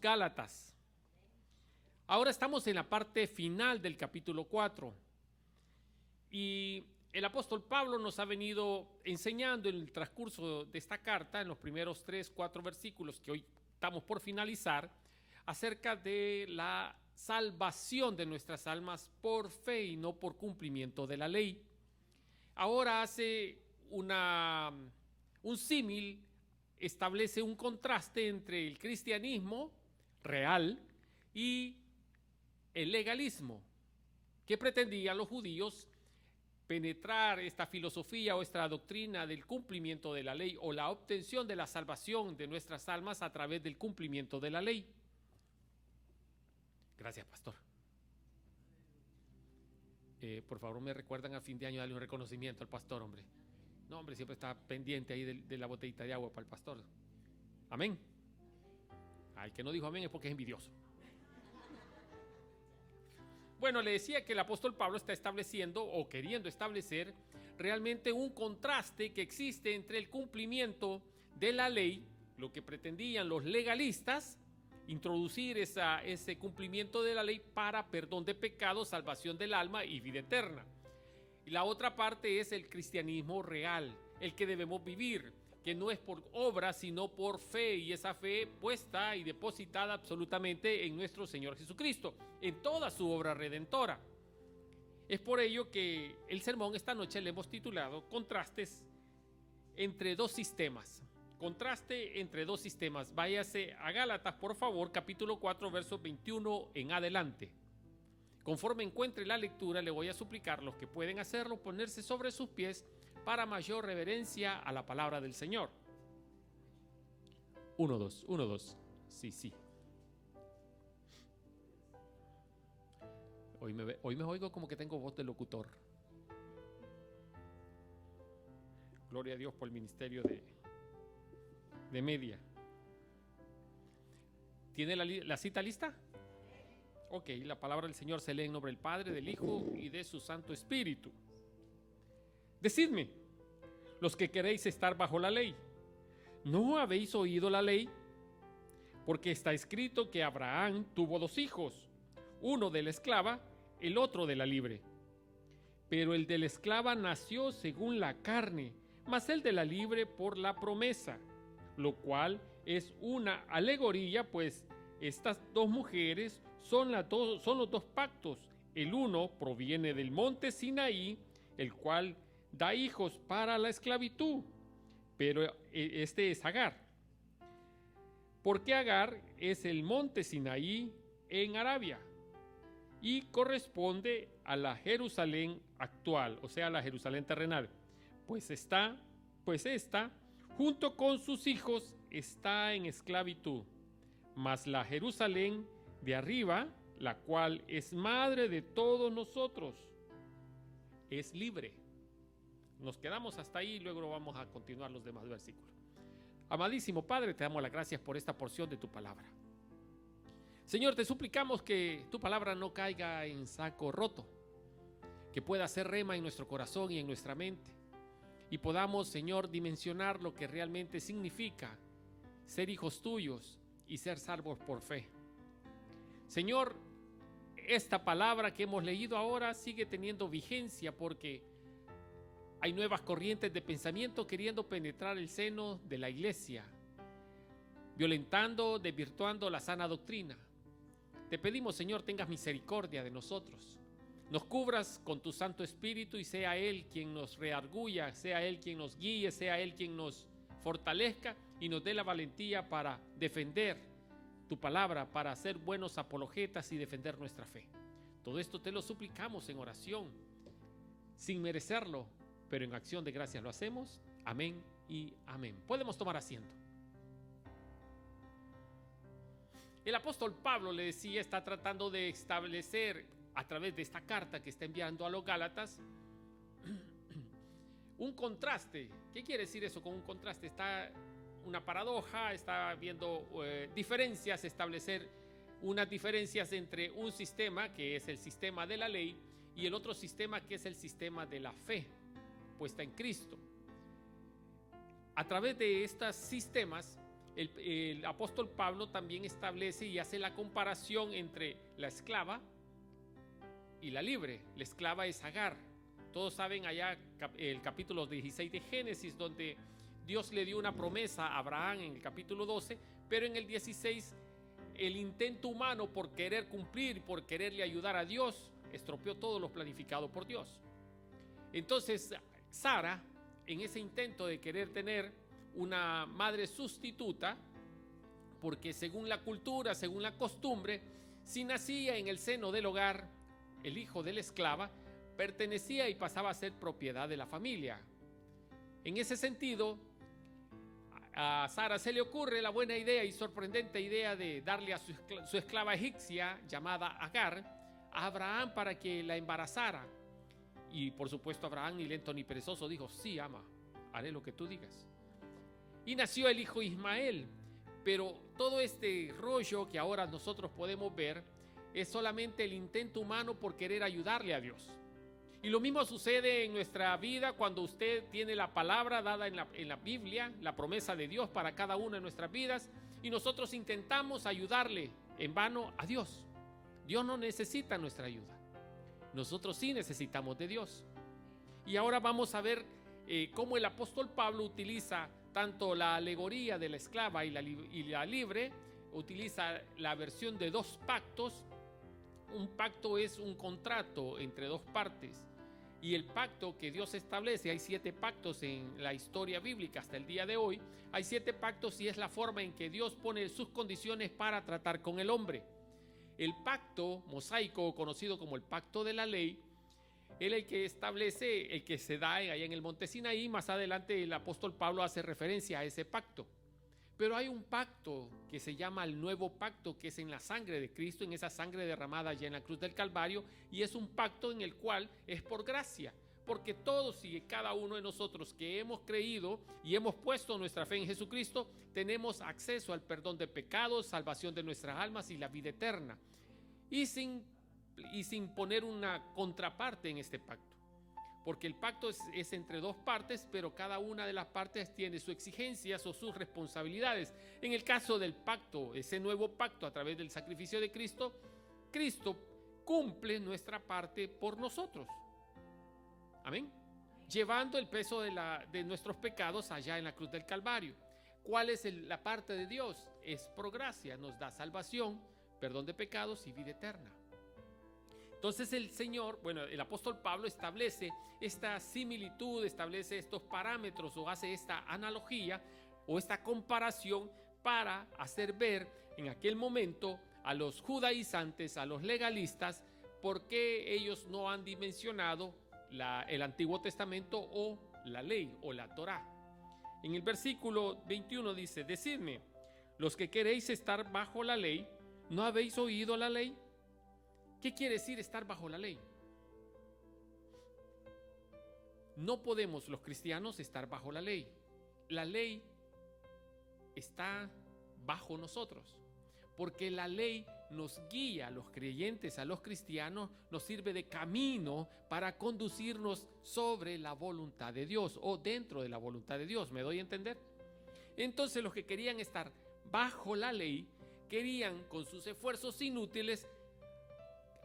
Gálatas. Ahora estamos en la parte final del capítulo 4 y el apóstol Pablo nos ha venido enseñando en el transcurso de esta carta, en los primeros 3-4 versículos que hoy estamos por finalizar, acerca de la salvación de nuestras almas por fe y no por cumplimiento de la ley. Ahora hace un símil, establece un contraste entre el cristianismo real y el legalismo que pretendían los judíos penetrar esta filosofía o esta doctrina del cumplimiento de la ley o la obtención de la salvación de nuestras almas a través del cumplimiento de la ley. Gracias, pastor. Por favor, me recuerdan a fin de año darle un reconocimiento al pastor, hombre. No, hombre, siempre está pendiente ahí de la botellita de agua para el pastor. Amén. Al que no dijo amén es porque es envidioso. Bueno, le decía que el apóstol Pablo está estableciendo o queriendo establecer realmente un contraste que existe entre el cumplimiento de la ley, lo que pretendían los legalistas, introducir ese cumplimiento de la ley para perdón de pecados, salvación del alma y vida eterna. Y la otra parte es el cristianismo real, el que debemos vivir, que no es por obra, sino por fe, y esa fe puesta y depositada absolutamente en nuestro Señor Jesucristo, en toda su obra redentora. Es por ello que el sermón esta noche le hemos titulado Contrastes entre dos sistemas. Contraste entre dos sistemas. Váyase a Gálatas, por favor, capítulo 4, versos 21 en adelante. Conforme encuentre la lectura, le voy a suplicar los que pueden hacerlo, ponerse sobre sus pies para mayor reverencia a la palabra del Señor. 1, 2, 1, 2. Sí. Hoy me oigo como que tengo voz de locutor. Gloria a Dios por el ministerio de media. ¿Tiene la cita lista? Ok, la palabra del Señor se lee en nombre del Padre, del Hijo y de su Santo Espíritu. Decidme, los que queréis estar bajo la ley, ¿no habéis oído la ley? Porque está escrito que Abraham tuvo 2 hijos, uno de la esclava, el otro de la libre. Pero el de la esclava nació según la carne, mas el de la libre por la promesa, lo cual es una alegoría, pues estas 2 mujeres son los 2 pactos. El uno proviene del monte Sinaí, el cual da hijos para la esclavitud, pero este es Agar. Porque Agar es el monte Sinaí en Arabia y corresponde a la Jerusalén actual, o sea, a la Jerusalén terrenal. Pues esta, junto con sus hijos, está en esclavitud. Mas la Jerusalén de arriba, la cual es madre de todos nosotros, es libre. Nos quedamos hasta ahí y luego vamos a continuar los demás versículos. Amadísimo Padre, te damos las gracias por esta porción de tu palabra. Señor, te suplicamos que tu palabra no caiga en saco roto, que pueda ser rema en nuestro corazón y en nuestra mente, y podamos, Señor, dimensionar lo que realmente significa ser hijos tuyos y ser salvos por fe. Señor, esta palabra que hemos leído ahora sigue teniendo vigencia porque hay nuevas corrientes de pensamiento queriendo penetrar el seno de la iglesia, violentando, desvirtuando la sana doctrina. Te pedimos, Señor, tengas misericordia de nosotros, nos cubras con tu Santo Espíritu y sea Él quien nos redarguya, sea Él quien nos guíe, sea Él quien nos fortalezca y nos dé la valentía para defender tu palabra, para ser buenos apologetas y defender nuestra fe. Todo esto te lo suplicamos en oración, sin merecerlo, pero en acción de gracias lo hacemos. Amén y amén. Podemos tomar asiento. El apóstol Pablo, le decía, está tratando de establecer a través de esta carta que está enviando a los Gálatas un contraste. ¿Qué quiere decir eso con un contraste? Está una paradoja, está viendo diferencias, establecer unas diferencias entre un sistema que es el sistema de la ley y el otro sistema que es el sistema de la fe puesta en Cristo. A través de estos sistemas el apóstol Pablo también establece y hace la comparación entre la esclava y la libre. La esclava es Agar. Todos saben allá el capítulo 16 de Génesis, donde Dios le dio una promesa a Abraham en el capítulo 12, pero en el 16 el intento humano por querer cumplir, por quererle ayudar a Dios, estropeó todo lo planificado por Dios. Entonces Sara, en ese intento de querer tener una madre sustituta, porque según la cultura, según la costumbre, si nacía en el seno del hogar el hijo de la esclava, pertenecía y pasaba a ser propiedad de la familia. En ese sentido, a Sara se le ocurre la buena idea y sorprendente idea de darle a su esclava egipcia, llamada Agar, a Abraham para que la embarazara. Y por supuesto Abraham, ni lento ni perezoso, dijo: sí, ama, haré lo que tú digas. Y nació el hijo Ismael. Pero todo este rollo que ahora nosotros podemos ver es solamente el intento humano por querer ayudarle a Dios. Y lo mismo sucede en nuestra vida cuando usted tiene la palabra dada en la Biblia, la promesa de Dios para cada una de nuestras vidas, y nosotros intentamos ayudarle en vano a Dios. Dios no necesita nuestra ayuda. Nosotros sí necesitamos de Dios. Y ahora vamos a ver cómo el apóstol Pablo utiliza tanto la alegoría de la esclava y la libre, utiliza la versión de dos pactos. Un pacto es un contrato entre dos partes, y el pacto que Dios establece, hay 7 pactos en la historia bíblica hasta el día de hoy, hay 7 pactos y es la forma en que Dios pone sus condiciones para tratar con el hombre. El pacto mosaico, conocido como el pacto de la ley, es el que establece, el que se da allá en el monte Sinaí. Más adelante el apóstol Pablo hace referencia a ese pacto. Pero hay un pacto que se llama el nuevo pacto, que es en la sangre de Cristo, en esa sangre derramada allá en la cruz del Calvario, y es un pacto en el cual es por gracia, porque todos y cada uno de nosotros que hemos creído y hemos puesto nuestra fe en Jesucristo, tenemos acceso al perdón de pecados, salvación de nuestras almas y la vida eterna, y sin poner una contraparte en este pacto. Porque el pacto es entre dos partes, pero cada una de las partes tiene sus exigencias o sus responsabilidades. En el caso del pacto, ese nuevo pacto a través del sacrificio de Cristo, Cristo cumple nuestra parte por nosotros. Amén. Llevando el peso de nuestros pecados allá en la cruz del Calvario. ¿Cuál es la parte de Dios? Es por gracia, nos da salvación, perdón de pecados y vida eterna. Entonces el apóstol Pablo establece esta similitud, establece estos parámetros o hace esta analogía o esta comparación para hacer ver en aquel momento a los judaizantes, a los legalistas, por qué ellos no han dimensionado el Antiguo Testamento o la ley o la Torá. En el versículo 21 dice: decidme, los que queréis estar bajo la ley, ¿no habéis oído la ley? ¿Qué quiere decir estar bajo la ley? No podemos los cristianos estar bajo la ley. La ley está bajo nosotros, porque la ley nos guía a los creyentes, a los cristianos, nos sirve de camino para conducirnos sobre la voluntad de Dios o dentro de la voluntad de Dios. ¿Me doy a entender? Entonces los que querían estar bajo la ley, querían con sus esfuerzos inútiles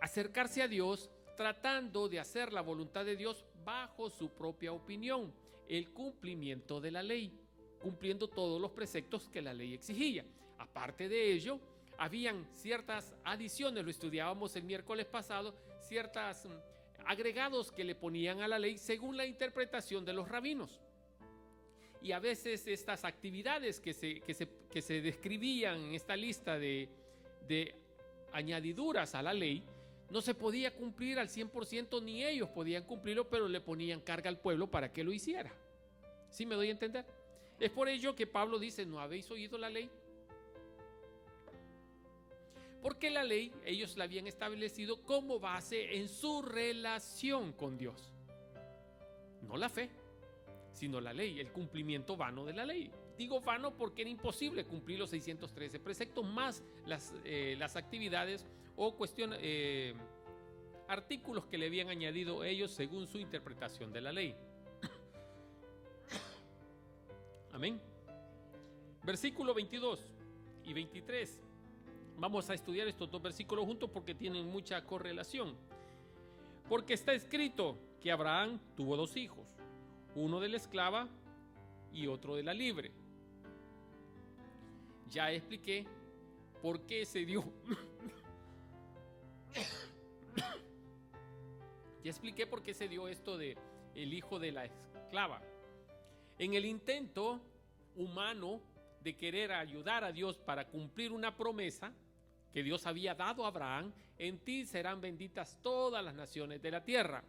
acercarse a Dios, tratando de hacer la voluntad de Dios bajo su propia opinión, el cumplimiento de la ley, cumpliendo todos los preceptos que la ley exigía. Aparte de ello, habían ciertas adiciones, lo estudiábamos el miércoles pasado, ciertos agregados que le ponían a la ley según la interpretación de los rabinos. Y a veces estas actividades que se describían en esta lista de añadiduras a la ley, no se podía cumplir al 100%, ni ellos podían cumplirlo, pero le ponían carga al pueblo para que lo hiciera. ¿Sí me doy a entender? Es por ello que Pablo dice: ¿no habéis oído la ley? Porque la ley ellos la habían establecido como base en su relación con Dios. No la fe, sino la ley, el cumplimiento vano de la ley. Digo vano porque era imposible cumplir los 613 preceptos más las actividades o artículos que le habían añadido ellos según su interpretación de la ley. Amén. Versículo 22 y 23. Vamos a estudiar estos dos versículos juntos porque tienen mucha correlación. Porque está escrito que Abraham tuvo dos hijos, uno de la esclava y otro de la libre. Ya expliqué por qué se dio. Ya expliqué por qué se dio esto de el hijo de la esclava. En el intento humano de querer ayudar a Dios para cumplir una promesa que Dios había dado a Abraham: en ti serán benditas todas las naciones de la tierra,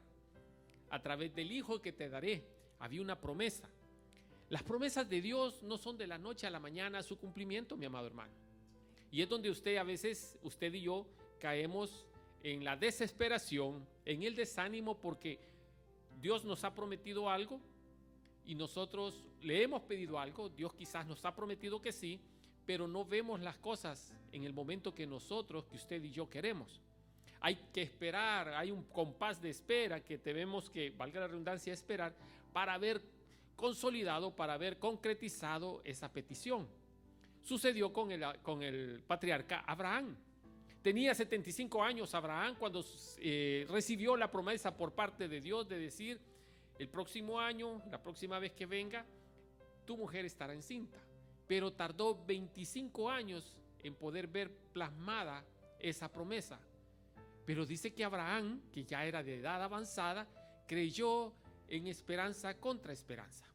a través del hijo que te daré. Había una promesa. Las promesas de Dios no son de la noche a la mañana su cumplimiento, mi amado hermano. Y es donde usted y yo caemos en la desesperación, en el desánimo, porque Dios nos ha prometido algo y nosotros le hemos pedido algo. Dios quizás nos ha prometido que sí, pero no vemos las cosas en el momento que usted y yo queremos. Hay que esperar, hay un compás de espera que tenemos que, valga la redundancia, esperar para ver consolidado, para ver concretizado esa petición. Sucedió con el patriarca Abraham. Tenía 75 años Abraham cuando recibió la promesa por parte de Dios de decir: el próximo año, la próxima vez que venga, tu mujer estará encinta. Pero tardó 25 años en poder ver plasmada esa promesa. Pero dice que Abraham, que ya era de edad avanzada, creyó en esperanza contra esperanza.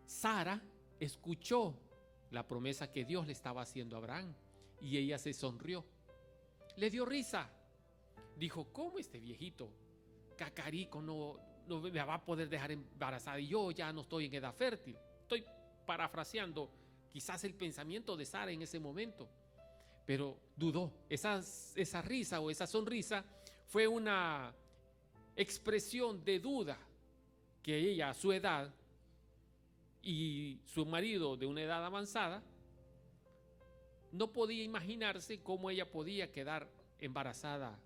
Sara escuchó la promesa que Dios le estaba haciendo a Abraham y ella se sonrió. Le dio risa. Dijo: ¿cómo este viejito cacarico no me va a poder dejar embarazada y yo ya no estoy en edad fértil? Estoy parafraseando quizás el pensamiento de Sara en ese momento, pero dudó. Esa risa o esa sonrisa fue una expresión de duda que ella, a su edad, y su marido de una edad avanzada, no podía imaginarse cómo ella podía quedar embarazada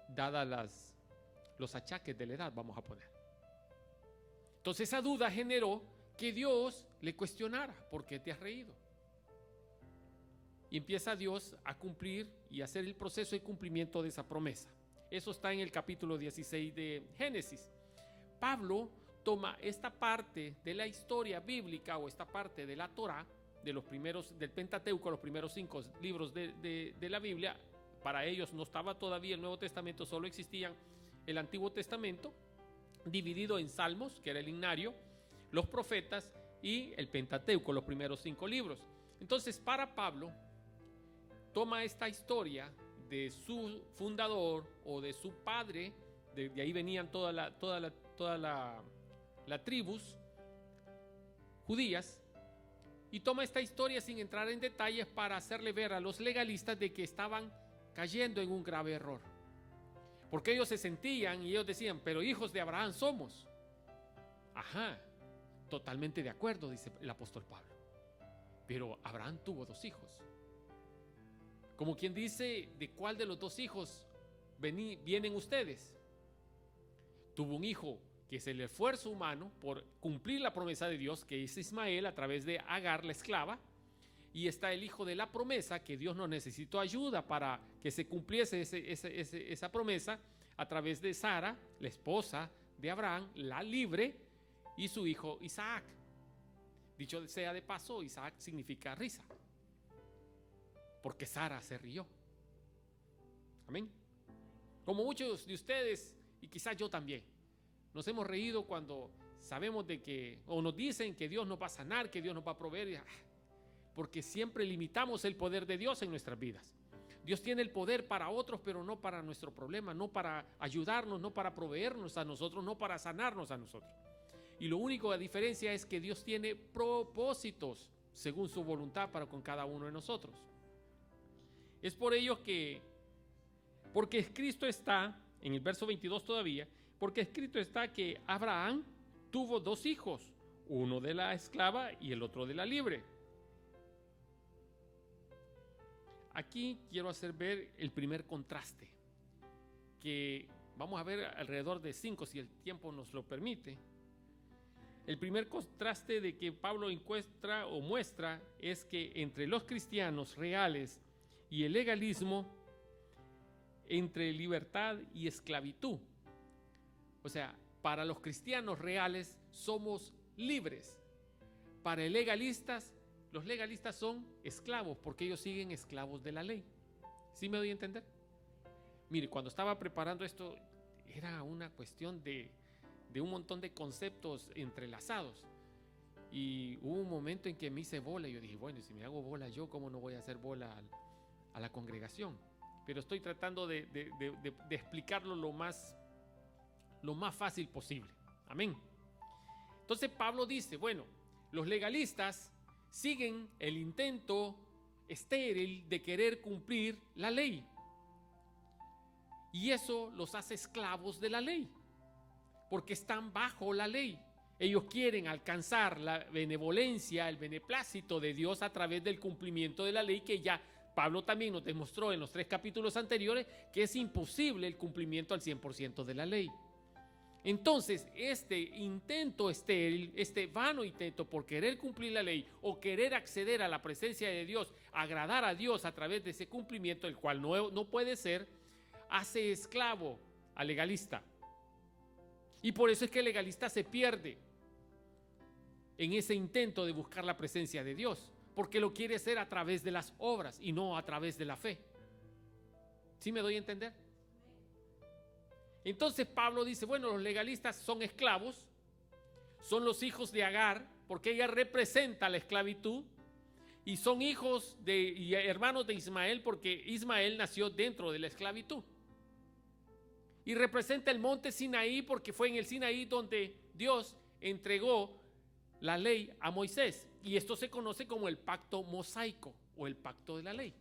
dadas los achaques de la edad, vamos a poner. Entonces esa duda generó que Dios le cuestionara: ¿por qué te has reído? Y empieza Dios a cumplir y a hacer el proceso de cumplimiento de esa promesa. Eso está en el capítulo 16 de Génesis. Pablo toma esta parte de la historia bíblica o esta parte de la Torá, del Pentateuco, los primeros 5 libros de la Biblia. Para ellos no estaba todavía el Nuevo Testamento, solo existían el Antiguo Testamento, dividido en Salmos, que era el himnario, los profetas y el Pentateuco, los primeros 5 libros. Entonces, para Pablo, toma esta historia de su fundador o de su padre, de ahí venían toda la tribus judías, y toma esta historia sin entrar en detalles para hacerle ver a los legalistas de que estaban cayendo en un grave error. Porque ellos se sentían y ellos decían: pero hijos de Abraham somos. Ajá, totalmente de acuerdo, dice el apóstol Pablo. Pero Abraham tuvo 2 hijos. Como quien dice: ¿de cuál de los 2 hijos vienen ustedes? Tuvo un hijo que es el esfuerzo humano por cumplir la promesa de Dios, que es Ismael, a través de Agar, la esclava. Y está el hijo de la promesa, que Dios no necesitó ayuda para que se cumpliese esa promesa, a través de Sara, la esposa de Abraham, la libre, y su hijo Isaac. Dicho sea de paso, Isaac significa risa, porque Sara se rió. Amén. Como muchos de ustedes, y quizás yo también, nos hemos reído cuando sabemos de que, o nos dicen que Dios nos va a sanar, que Dios nos va a proveer, porque siempre limitamos el poder de Dios en nuestras vidas. Dios tiene el poder para otros, pero no para nuestro problema, no para ayudarnos, no para proveernos a nosotros, no para sanarnos a nosotros. Y lo único, la diferencia es que Dios tiene propósitos según su voluntad para con cada uno de nosotros. Es por ello porque escrito está, en el verso 22 todavía, porque escrito está que Abraham tuvo 2 hijos, uno de la esclava y el otro de la libre. Aquí quiero hacer ver el primer contraste, que vamos a ver alrededor de 5, si el tiempo nos lo permite, El primer contraste de que Pablo encuentra o muestra es que entre los cristianos reales y el legalismo, entre libertad y esclavitud. O sea, para los cristianos reales somos libres. Para los legalistas son esclavos porque ellos siguen esclavos de la ley. ¿Sí me doy a entender? Mire, cuando estaba preparando esto, era una cuestión de un montón de conceptos entrelazados. Y hubo un momento en que me hice bola y yo dije, bueno, si me hago bola yo, ¿cómo no voy a hacer bola a la congregación? Pero estoy tratando de explicarlo lo más fácil posible. Amén. Entonces Pablo dice, bueno, los legalistas siguen el intento estéril de querer cumplir la ley. Y eso los hace esclavos de la ley, porque están bajo la ley. Ellos quieren alcanzar la benevolencia, el beneplácito de Dios a través del cumplimiento de la ley, que ya Pablo también nos demostró en los 3 capítulos anteriores que es imposible el cumplimiento al 100% de la ley. Entonces, este intento estéril, este vano intento por querer cumplir la ley o querer acceder a la presencia de Dios, agradar a Dios a través de ese cumplimiento, el cual no puede ser, hace esclavo al legalista. Y por eso es que el legalista se pierde en ese intento de buscar la presencia de Dios, porque lo quiere hacer a través de las obras y no a través de la fe. ¿Sí me doy a entender? Entonces Pablo dice, bueno, los legalistas son esclavos, son los hijos de Agar, porque ella representa la esclavitud, y son hijos y hermanos de Ismael, porque Ismael nació dentro de la esclavitud. Y representa el monte Sinaí, porque fue en el Sinaí donde Dios entregó la ley a Moisés. Y esto se conoce como el pacto mosaico o el pacto de la ley.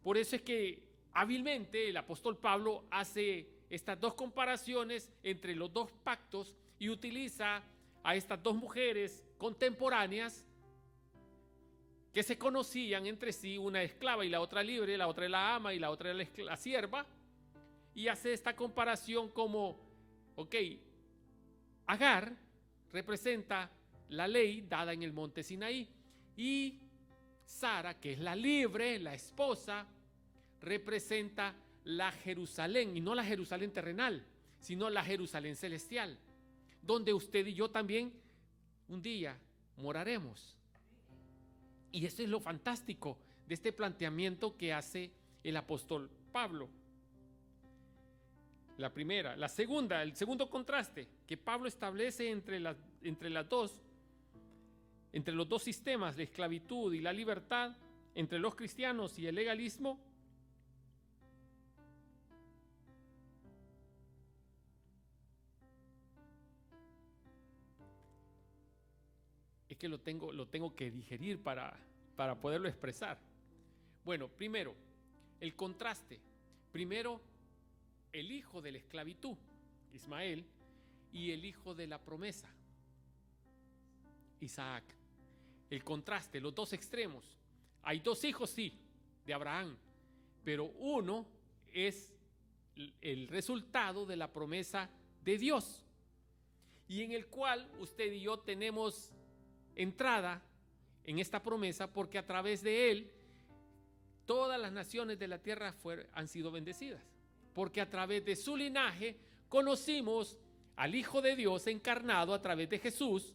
Por eso es que hábilmente el apóstol Pablo hace estas dos comparaciones entre los dos pactos y utiliza a estas dos mujeres contemporáneas que se conocían entre sí, una esclava y la otra libre, la otra es la ama y la otra es la sierva, y hace esta comparación como, Agar representa la ley dada en el monte Sinaí, y Sara, que es la libre, la esposa, representa la Jerusalén, y no la Jerusalén terrenal, sino la Jerusalén celestial, donde usted y yo también un día moraremos. Y eso es lo fantástico de este planteamiento que hace el apóstol Pablo. La primera. La segunda, el segundo contraste que Pablo establece entre los dos sistemas, la esclavitud y la libertad, entre los cristianos y el legalismo, es que lo tengo que digerir para poderlo expresar. Bueno, primero, el contraste. Primero, el hijo de la esclavitud, Ismael, y el hijo de la promesa, Isaac. El contraste, los dos extremos. Hay dos hijos, sí, de Abraham, pero uno es el resultado de la promesa de Dios, y en el cual usted y yo tenemos entrada en esta promesa, porque a través de él todas las naciones de la tierra han sido bendecidas, porque a través de su linaje conocimos al Hijo de Dios encarnado a través de Jesús,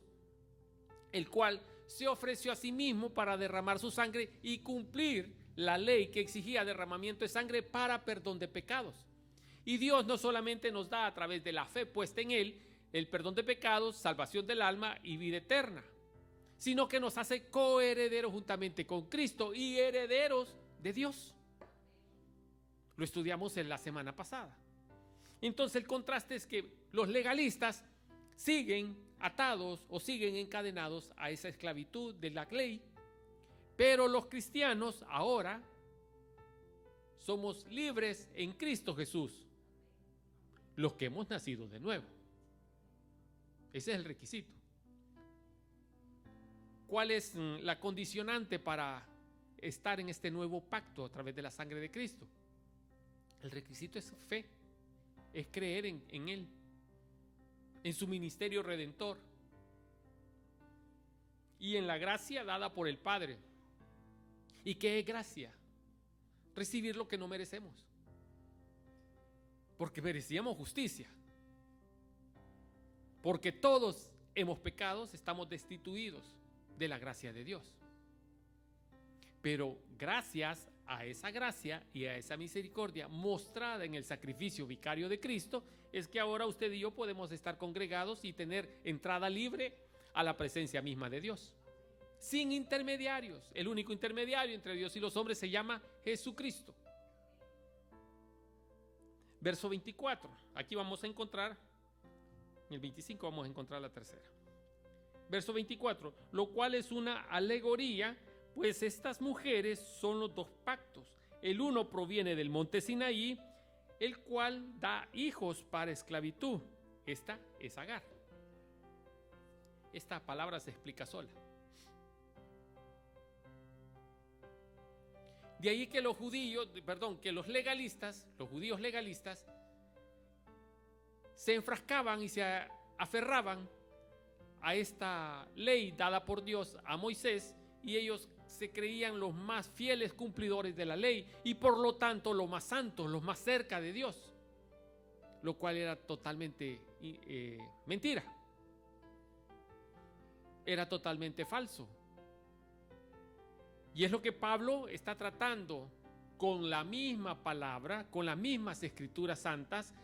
el cual se ofreció a sí mismo para derramar su sangre y cumplir la ley que exigía derramamiento de sangre para perdón de pecados. Y Dios no solamente nos da a través de la fe puesta en él el perdón de pecados, salvación del alma y vida eterna, sino que nos hace coherederos juntamente con Cristo y herederos de Dios. Lo estudiamos en la semana pasada. Entonces el contraste es que los legalistas siguen atados o siguen encadenados a esa esclavitud de la ley, pero los cristianos ahora somos libres en Cristo Jesús, los que hemos nacido de nuevo. Ese es el requisito. ¿Cuál es la condicionante para estar en este nuevo pacto a través de la sangre de Cristo? El requisito es fe, es creer en Él. en su ministerio redentor y en la gracia dada por el Padre. ¿Y qué es gracia? Recibir lo que no merecemos, porque merecíamos justicia, porque todos hemos pecado, estamos destituidos de la gracia de Dios. Pero gracias a esa gracia y a esa misericordia mostrada en el sacrificio vicario de Cristo, es que ahora usted y yo podemos estar congregados y tener entrada libre a la presencia misma de Dios, sin intermediarios. El único intermediario entre Dios y los hombres se llama Jesucristo. Verso 24, aquí vamos a encontrar, en el 25 vamos a encontrar la tercera. Verso 24, lo cual es una alegoría, pues estas mujeres son los dos pactos. El uno proviene del monte Sinaí, el cual da hijos para esclavitud. Esta es Agar. Esta palabra se explica sola. De ahí que los judíos legalistas, se enfrascaban y se aferraban a esta ley dada por Dios a Moisés, y ellos se creían los más fieles cumplidores de la ley y por lo tanto los más santos, los más cerca de Dios, lo cual era totalmente mentira, era totalmente falso. Y es lo que Pablo está tratando con la misma palabra, con las mismas escrituras santas,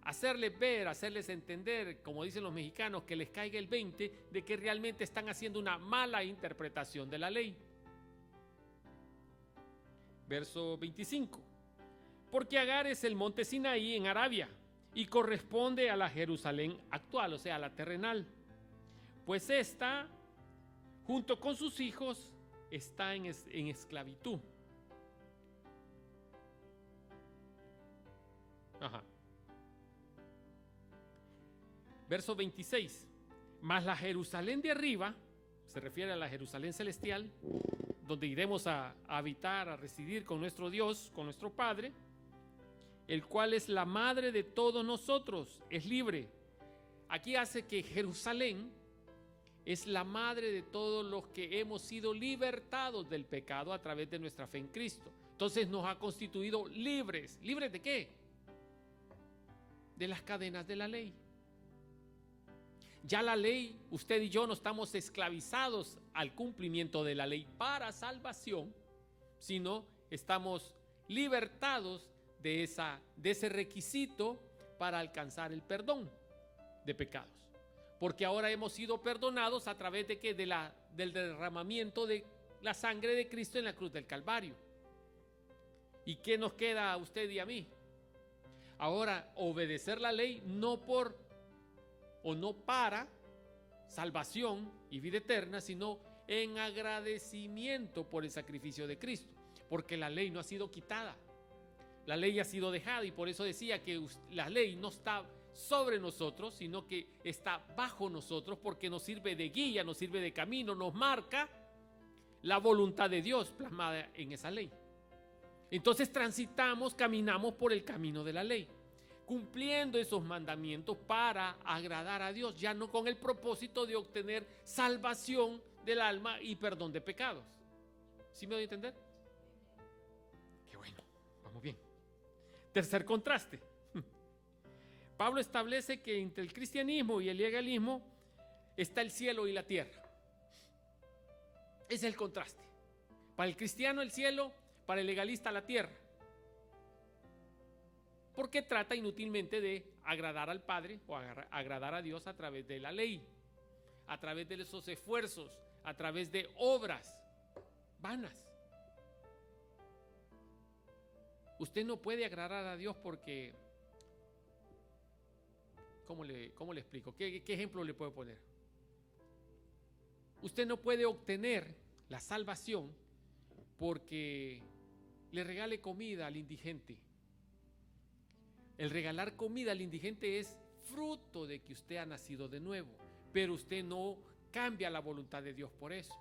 hacerles ver, hacerles entender, como dicen los mexicanos, que les caiga el 20 de que realmente están haciendo una mala interpretación de la ley. Verso 25. Porque Agar es el monte Sinaí en Arabia y corresponde a la Jerusalén actual, o sea, a la terrenal. Pues esta, junto con sus hijos, está en esclavitud. Ajá. Verso 26. Mas la Jerusalén de arriba, se refiere a la Jerusalén celestial, donde iremos a habitar, a residir con nuestro Dios, con nuestro Padre, el cual es la madre de todos nosotros, es libre. Aquí hace que Jerusalén es la madre de todos los que hemos sido libertados del pecado a través de nuestra fe en Cristo. Entonces nos ha constituido libres. ¿Libres de qué? De las cadenas de la ley. Ya la ley, usted y yo no estamos esclavizados al cumplimiento de la ley para salvación, sino estamos libertados de ese requisito para alcanzar el perdón de pecados. Porque ahora hemos sido perdonados a través de ¿qué? Del derramamiento de la sangre de Cristo en la cruz del Calvario. ¿Y qué nos queda a usted y a mí? Ahora, obedecer la ley no para salvación y vida eterna, sino en agradecimiento por el sacrificio de Cristo. Porque la ley no ha sido quitada. La ley ha sido dejada, y por eso decía que la ley no está sobre nosotros, sino que está bajo nosotros, porque nos sirve de guía, nos sirve de camino, nos marca la voluntad de Dios plasmada en esa ley. Entonces transitamos, caminamos por el camino de la ley, cumpliendo esos mandamientos para agradar a Dios, ya no con el propósito de obtener salvación del alma y perdón de pecados. ¿Sí me doy a entender? Qué bueno, vamos bien. Tercer contraste. Pablo establece que entre el cristianismo y el legalismo está el cielo y la tierra. Ese es el contraste. Para el cristiano el cielo, para el legalista la tierra. Porque trata inútilmente de agradar al Padre o agradar a Dios a través de la ley, a través de esos esfuerzos, a través de obras vanas. Usted no puede agradar a Dios porque... ¿Cómo le explico? ¿Qué ejemplo le puedo poner? Usted no puede obtener la salvación porque le regale comida al indigente. El regalar comida al indigente es fruto de que usted ha nacido de nuevo, pero usted no cambia la voluntad de Dios por eso.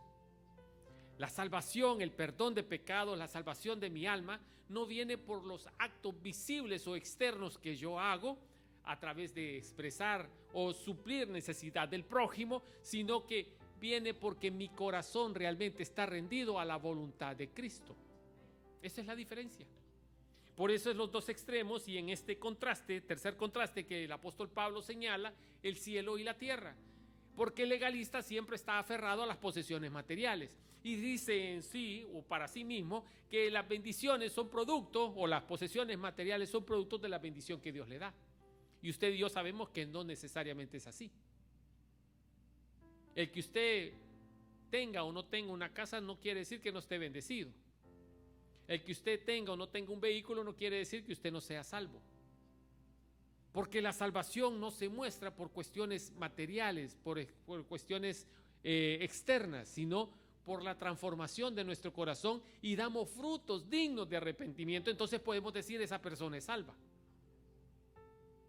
La salvación, el perdón de pecados, la salvación de mi alma, no viene por los actos visibles o externos que yo hago, a través de expresar o suplir necesidad del prójimo, sino que viene porque mi corazón realmente está rendido a la voluntad de Cristo. Esa es la diferencia. Por eso es los dos extremos, y en este contraste, tercer contraste que el apóstol Pablo señala, el cielo y la tierra. Porque el legalista siempre está aferrado a las posesiones materiales y dice en sí o para sí mismo que las bendiciones son producto, o las posesiones materiales son productos de la bendición que Dios le da. Y usted y yo sabemos que no necesariamente es así. El que usted tenga o no tenga una casa no quiere decir que no esté bendecido. El que usted tenga o no tenga un vehículo no quiere decir que usted no sea salvo. Porque la salvación no se muestra por cuestiones materiales, por cuestiones externas, sino por la transformación de nuestro corazón, y damos frutos dignos de arrepentimiento. Entonces podemos decir esa persona es salva.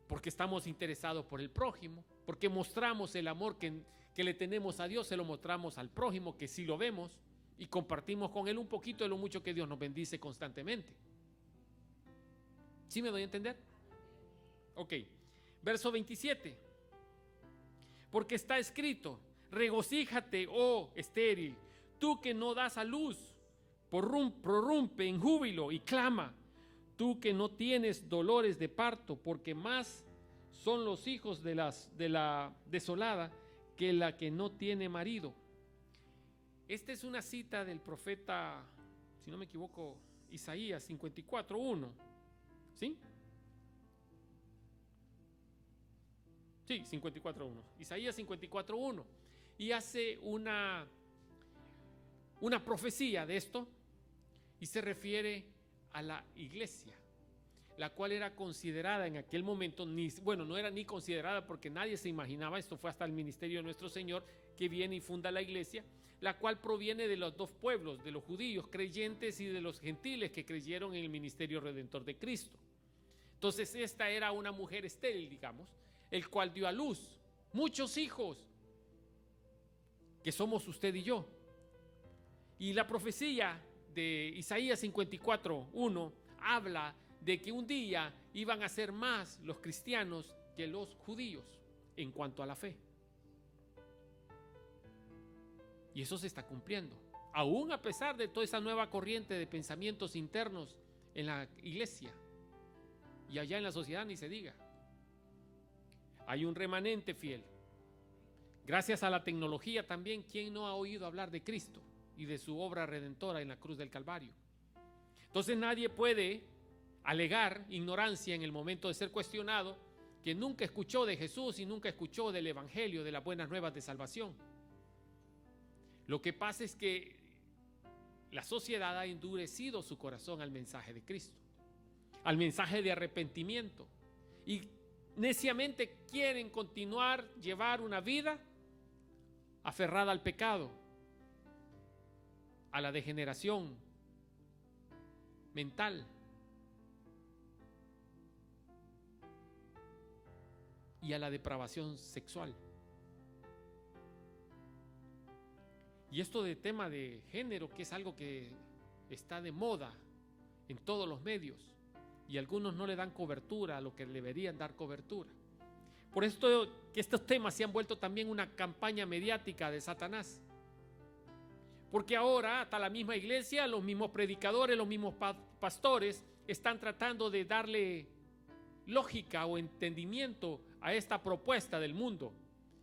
Porque estamos interesados por el prójimo, porque mostramos el amor que le tenemos a Dios, se lo mostramos al prójimo, que sí lo vemos, y compartimos con él un poquito de lo mucho que Dios nos bendice constantemente. ¿Sí me doy a entender? Ok, verso 27. Porque está escrito: regocíjate, oh estéril, tú que no das a luz, prorrumpe en júbilo y clama, tú que no tienes dolores de parto, porque más son los hijos de la desolada que la que no tiene marido. Esta es una cita del profeta, si no me equivoco, Isaías 54:1. ¿Sí? Sí, 54:1. Isaías 54:1. Y hace una profecía de esto, y se refiere a la iglesia, la cual era considerada en aquel momento, no era ni considerada porque nadie se imaginaba, esto fue hasta el ministerio de nuestro Señor que viene y funda la iglesia, la cual proviene de los dos pueblos, de los judíos creyentes y de los gentiles que creyeron en el ministerio redentor de Cristo. Entonces esta era una mujer estéril, digamos, el cual dio a luz muchos hijos, que somos usted y yo. Y la profecía de Isaías 54:1 habla de que un día iban a ser más los cristianos que los judíos en cuanto a la fe. Y eso se está cumpliendo, aún a pesar de toda esa nueva corriente de pensamientos internos en la iglesia, y allá en la sociedad ni se diga. Hay un remanente fiel. Gracias a la tecnología también, ¿quién no ha oído hablar de Cristo y de su obra redentora en la cruz del Calvario? Entonces nadie puede alegar ignorancia en el momento de ser cuestionado, que nunca escuchó de Jesús y nunca escuchó del Evangelio, de las buenas nuevas de salvación. Lo que pasa es que la sociedad ha endurecido su corazón al mensaje de Cristo, al mensaje de arrepentimiento, y neciamente quieren continuar llevar una vida aferrada al pecado, a la degeneración mental y a la depravación sexual. Y esto de tema de género, que es algo que está de moda en todos los medios, y algunos no le dan cobertura a lo que deberían dar cobertura. Por esto que estos temas se han vuelto también una campaña mediática de Satanás. Porque ahora hasta la misma iglesia, los mismos predicadores, los mismos pastores están tratando de darle lógica o entendimiento a esta propuesta del mundo,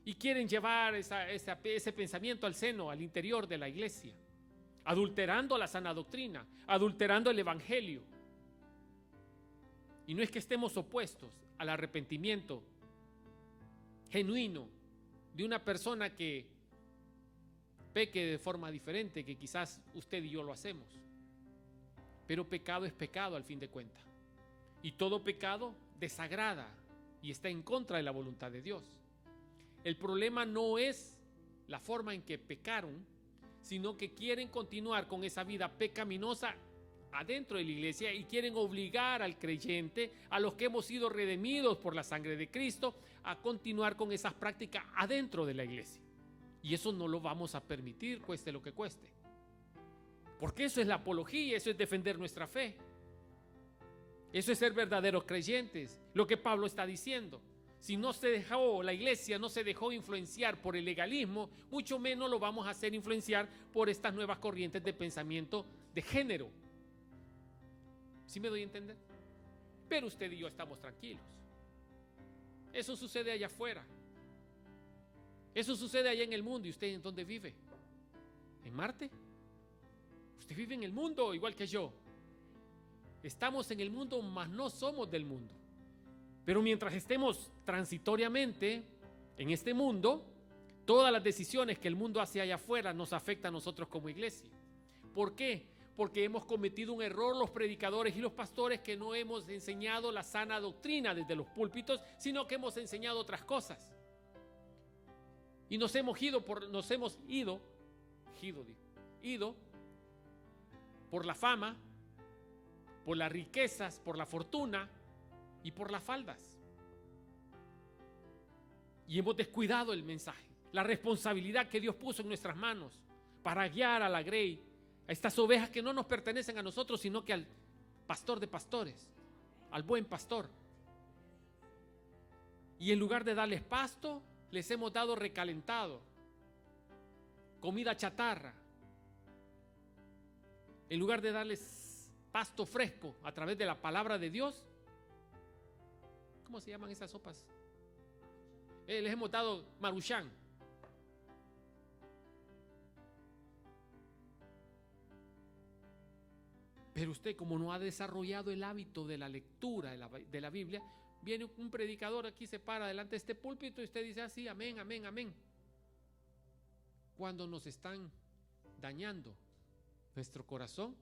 y quieren llevar ese pensamiento al seno, al interior de la iglesia, adulterando la sana doctrina, adulterando el evangelio. Y no es que estemos opuestos al arrepentimiento genuino de una persona que peque de forma diferente, que quizás usted y yo lo hacemos, pero pecado es pecado al fin de cuentas, y todo pecado desagrada y está en contra de la voluntad de Dios. El problema no es la forma en que pecaron, sino que quieren continuar con esa vida pecaminosa adentro de la iglesia, y quieren obligar al creyente, a los que hemos sido redimidos por la sangre de Cristo, a continuar con esas prácticas adentro de la iglesia. Y eso no lo vamos a permitir, cueste lo que cueste. Porque eso es la apología, eso es defender nuestra fe. Eso es ser verdaderos creyentes, lo que Pablo está diciendo. si no se dejó, la iglesia no se dejó influenciar por el legalismo, mucho menos lo vamos a hacer influenciar por estas nuevas corrientes de pensamiento de género. ¿Sí me doy a entender? Pero usted y yo estamos tranquilos. Eso sucede allá afuera. Eso sucede allá en el mundo. ¿Y usted en dónde vive? ¿En Marte? Usted vive en el mundo igual que yo. Estamos en el mundo, mas no somos del mundo. Pero mientras estemos transitoriamente en este mundo, todas las decisiones que el mundo hace allá afuera nos afectan a nosotros como iglesia. ¿Por qué? Porque hemos cometido un error los predicadores y los pastores, que no hemos enseñado la sana doctrina desde los púlpitos, sino que hemos enseñado otras cosas. Y nos hemos ido por la fama, por las riquezas, por la fortuna y por las faldas. Y hemos descuidado el mensaje, la responsabilidad que Dios puso en nuestras manos para guiar a la grey, a estas ovejas que no nos pertenecen a nosotros, sino que al pastor de pastores, al buen pastor. Y en lugar de darles pasto, les hemos dado recalentado, comida chatarra. En lugar de darles pasto fresco a través de la palabra de Dios, ¿cómo se llaman esas sopas? Les hemos dado maruchan. Pero usted, como no ha desarrollado el hábito de la lectura de la Biblia, viene un predicador aquí, se para delante de este púlpito y usted dice así, amén, amén, amén. Cuando nos están dañando nuestro corazón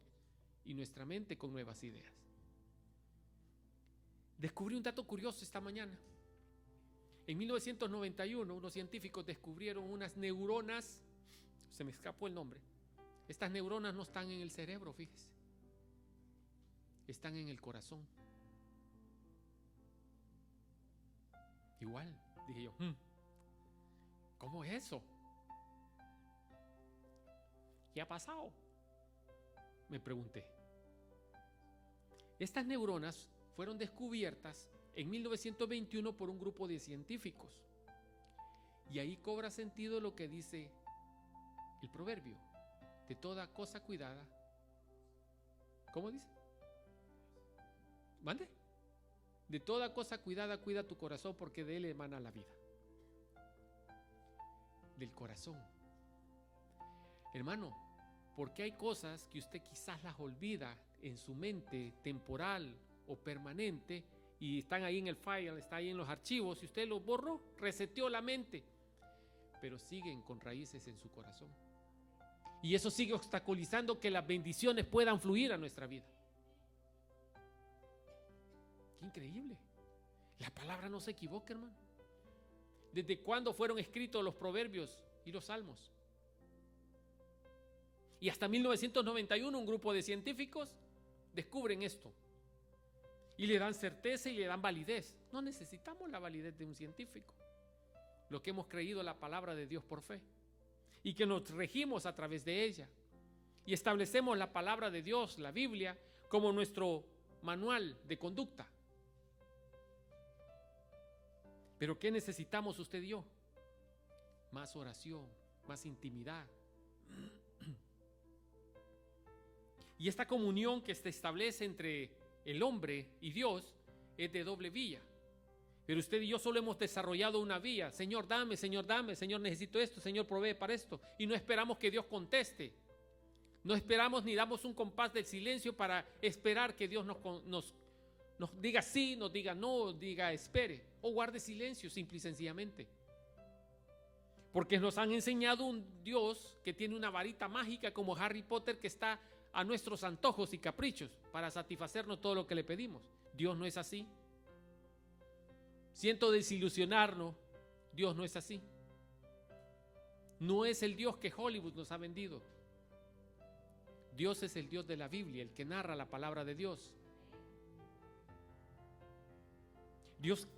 y nuestra mente con nuevas ideas. Descubrí un dato curioso esta mañana. En 1991, unos científicos descubrieron unas neuronas, se me escapó el nombre. Estas neuronas no están en el cerebro, fíjese. Están en el corazón. Igual, dije yo, ¿cómo es eso? ¿Qué ha pasado? Me pregunté. Estas neuronas fueron descubiertas en 1921 por un grupo de científicos. Y ahí cobra sentido lo que dice el proverbio: de toda cosa cuidada. ¿Cómo dice? ¿Mande? De toda cosa cuidada, cuida tu corazón, porque de él emana la vida. Del corazón. Hermano, porque hay cosas que usted quizás las olvida en su mente temporal o permanente, y están ahí en el file, está ahí en los archivos, y usted los borró, reseteó la mente, pero siguen con raíces en su corazón. Y eso sigue obstaculizando que las bendiciones puedan fluir a nuestra vida. ¡Qué increíble! La palabra no se equivoca, hermano. ¿Desde cuándo fueron escritos los proverbios y los salmos? Y hasta 1991 un grupo de científicos descubren esto y le dan certeza y le dan validez. No necesitamos la validez de un científico. Lo que hemos creído la palabra de Dios por fe y que nos regimos a través de ella y establecemos la palabra de Dios, la Biblia, como nuestro manual de conducta. Pero ¿qué necesitamos usted y yo? Más oración, más intimidad. Y esta comunión que se establece entre el hombre y Dios es de doble vía. Pero usted y yo solo hemos desarrollado una vía. Señor, dame, Señor, necesito esto, Señor, provee para esto. Y no esperamos que Dios conteste. No esperamos ni damos un compás del silencio para esperar que Dios nos diga sí, nos diga no, diga espere. O guarde silencio, simple y sencillamente. Porque nos han enseñado un Dios que tiene una varita mágica como Harry Potter, que está a nuestros antojos y caprichos para satisfacernos todo lo que le pedimos. Dios no es así. Siento desilusionarnos. Dios no es así. No es el Dios que Hollywood nos ha vendido. Dios es el Dios de la Biblia, el que narra la palabra de Dios. Dios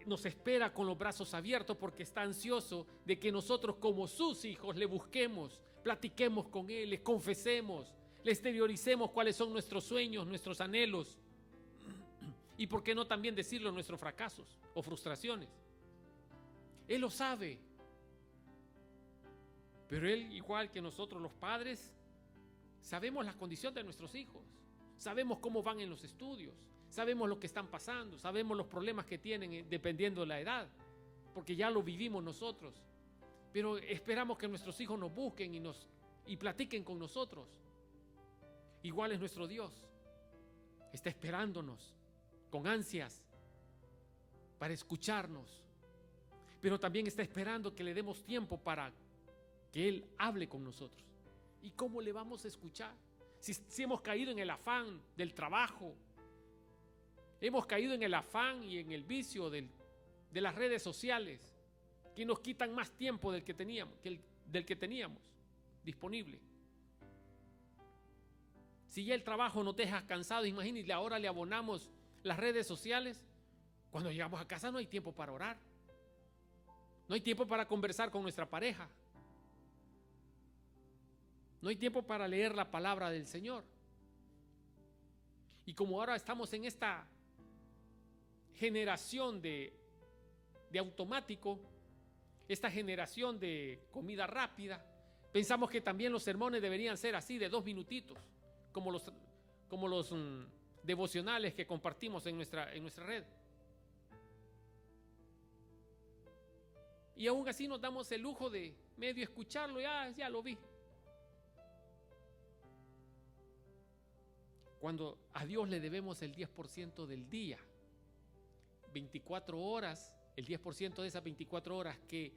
nos espera con los brazos abiertos porque está ansioso de que nosotros, como sus hijos, le busquemos, platiquemos con Él, le confesemos, le exterioricemos cuáles son nuestros sueños, nuestros anhelos. Y por qué no también decirlo en nuestros fracasos o frustraciones. Él lo sabe. Pero Él, igual que nosotros los padres, sabemos la condición de nuestros hijos. Sabemos cómo van en los estudios. Sabemos lo que están pasando. Sabemos los problemas que tienen dependiendo de la edad. Porque ya lo vivimos nosotros. Pero esperamos que nuestros hijos nos busquen y platiquen con nosotros. Igual es nuestro Dios. Está esperándonos con ansias para escucharnos. Pero también está esperando que le demos tiempo para que Él hable con nosotros. ¿Y cómo le vamos a escuchar? Si hemos caído en el afán del trabajo, hemos caído en el afán y en el vicio de las redes sociales, que nos quitan más tiempo del que teníamos disponible. Si ya el trabajo nos deja cansados, imagínense, ahora le abonamos las redes sociales. Cuando llegamos a casa no hay tiempo para orar. No hay tiempo para conversar con nuestra pareja. No hay tiempo para leer la palabra del Señor. Y como ahora estamos en esta generación de automático, esta generación de comida rápida, pensamos que también los sermones deberían ser así, de 2 minutitos, como los devocionales que compartimos en nuestra red. Y aún así nos damos el lujo de medio escucharlo, ya lo vi. Cuando a Dios le debemos el 10% del día, 24 horas, el 10% de esas 24 horas que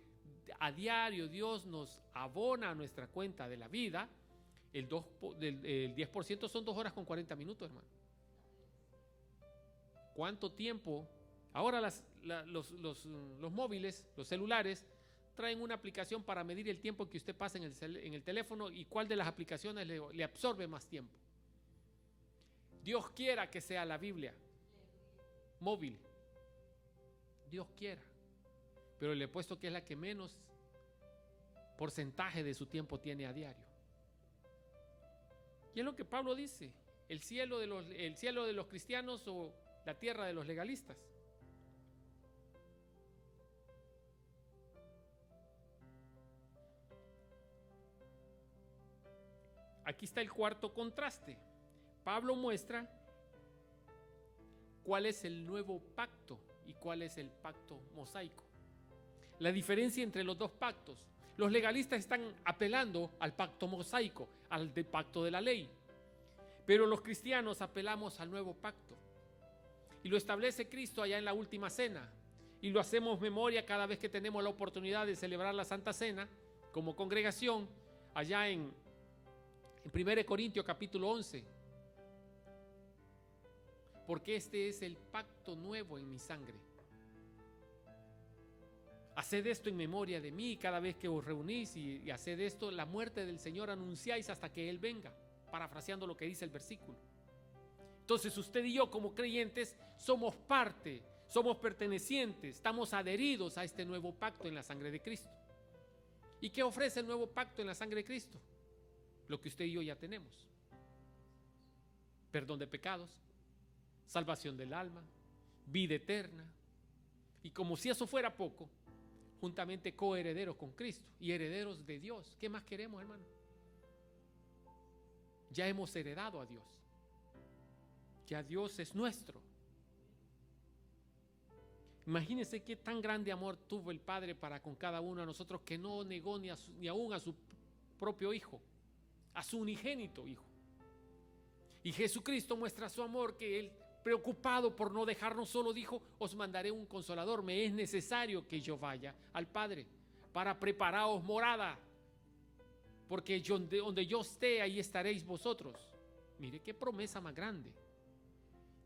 a diario Dios nos abona a nuestra cuenta de la vida, el 10% son 2 horas con 40 minutos, hermano. ¿Cuánto tiempo? Ahora los móviles, los celulares, traen una aplicación para medir el tiempo que usted pasa en el teléfono y cuál de las aplicaciones le absorbe más tiempo. Dios quiera que sea la Biblia móvil. Dios quiera. Pero le he puesto que es la que menos porcentaje de su tiempo tiene a diario. Y es lo que Pablo dice: el cielo de los cristianos o la tierra de los legalistas. Aquí está el cuarto contraste. Pablo muestra cuál es el nuevo pacto y cuál es el pacto mosaico. La diferencia entre los dos pactos. Los legalistas están apelando al pacto mosaico, al pacto de la ley. Pero los cristianos apelamos al nuevo pacto. Y lo establece Cristo allá en la última cena. Y lo hacemos memoria cada vez que tenemos la oportunidad de celebrar la Santa Cena como congregación, allá en 1 Corintios capítulo 11. Porque este es el pacto nuevo en mi sangre. Haced esto en memoria de mí cada vez que os reunís, y haced esto, la muerte del Señor anunciáis hasta que Él venga, parafraseando lo que dice el versículo. Entonces usted y yo como creyentes somos parte, somos pertenecientes, estamos adheridos a este nuevo pacto en la sangre de Cristo. ¿Y qué ofrece el nuevo pacto en la sangre de Cristo? Lo que usted y yo ya tenemos: perdón de pecados, salvación del alma, vida eterna. Y como si eso fuera poco, juntamente coherederos con Cristo y herederos de Dios. ¿Qué más queremos, hermano? Ya hemos heredado a Dios. Ya Dios es nuestro. Imagínense qué tan grande amor tuvo el Padre para con cada uno de nosotros, que no negó ni aún a su propio Hijo, a su unigénito Hijo. Y Jesucristo muestra su amor, que Él, preocupado por no dejarnos solo, dijo: os mandaré un consolador. Me es necesario que yo vaya al Padre para prepararos morada, porque donde yo esté, ahí estaréis vosotros. Mire qué promesa más grande.